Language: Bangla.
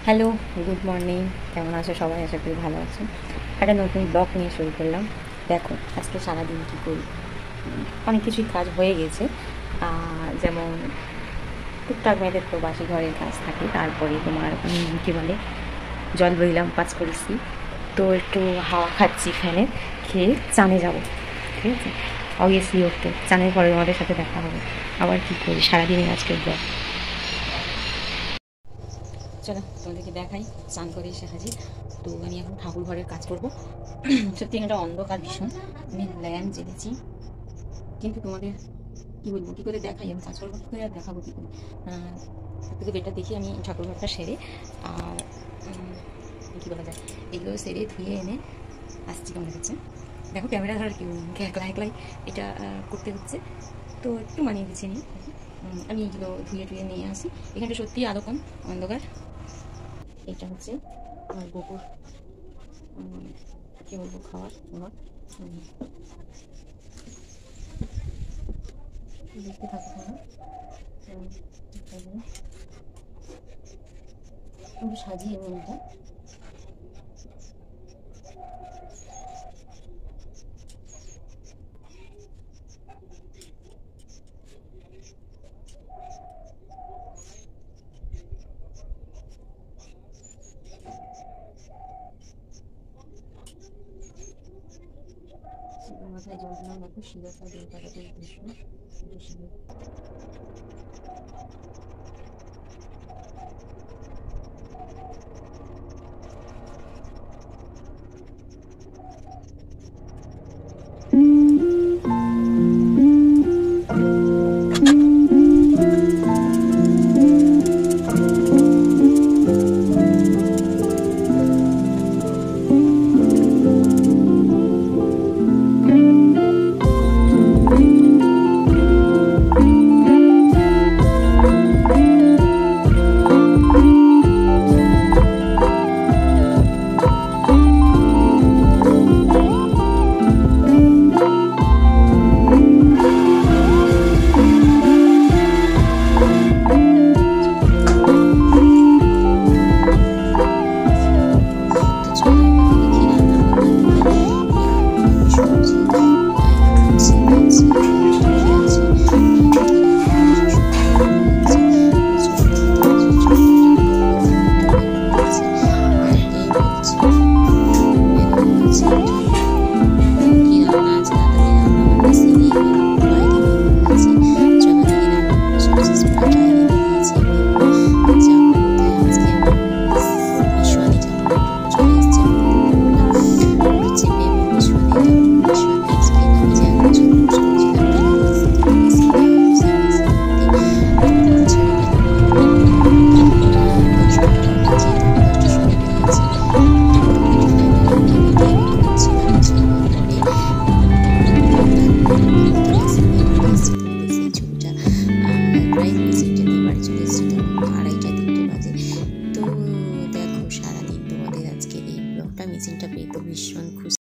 Hello, good morning. কেমন আছো সবাই? আশা করি ভালো আছো। একটা নতুন ব্লগ নিয়ে শুরু করলাম। দেখো আজকে সারাদিন কী করি। অনেক কিছুই কাজ হয়ে গেছে, যেমন টুকটাক মেয়েদের তো বাসি ঘরের কাজ থাকে। তারপরে তোমার কী বলে, জল বইলাম, পাঁচ করেছি, তো একটু হাওয়া খাচ্ছি ফ্যানে, খেয়ে চানে যাব। ঠিক আছে, অবভিয়াসলি ওকে চানের পরে তোমাদের সাথে দেখা হবে। আবার কী করি সারাদিনের আজকের ব্লগ। চলো তোমাদেরকে দেখাই। স্নান করে এসে হাজির। তো আমি এখন ঠাকুর ঘরের কাজ করবো। সত্যি একটা অন্ধকার ভীষণ। আমি ল্যাম্প জ্বেলেছি, কিন্তু তোমাদের কী বলবো, কী করে দেখাই, আমি কাজ করবো কী করে আর দেখাবো কী করে। থেকে বেটার দেখি আমি ঠাকুর ঘরটা সেরে, আর কী বলা যায়, এগুলো সেরে ধুয়ে এনে আসছি তোমাদের কাছে। দেখো ক্যামেরা ধরার কি একলা একলাই এটা করতে হচ্ছে, তো একটু মানিয়ে গুছিয়ে নিই। আমি এগুলো ধুয়ে টুয়ে নিয়ে আসি। এখানটা সত্যি আলো কম, অন্ধকার। এটা হচ্ছে আমার গোবর, কী বলবো, খাওয়ার আমার। দেখতে থাকো তোমরা। একটু সাজিয়ে রুমটা। মাথায় জল দিলাম, দেখো শিলাটা দিয়ে কাটাতে উদ্দেশ্য শিলা। মেশিনটা পেয়ে তো ভীষণ খুশি।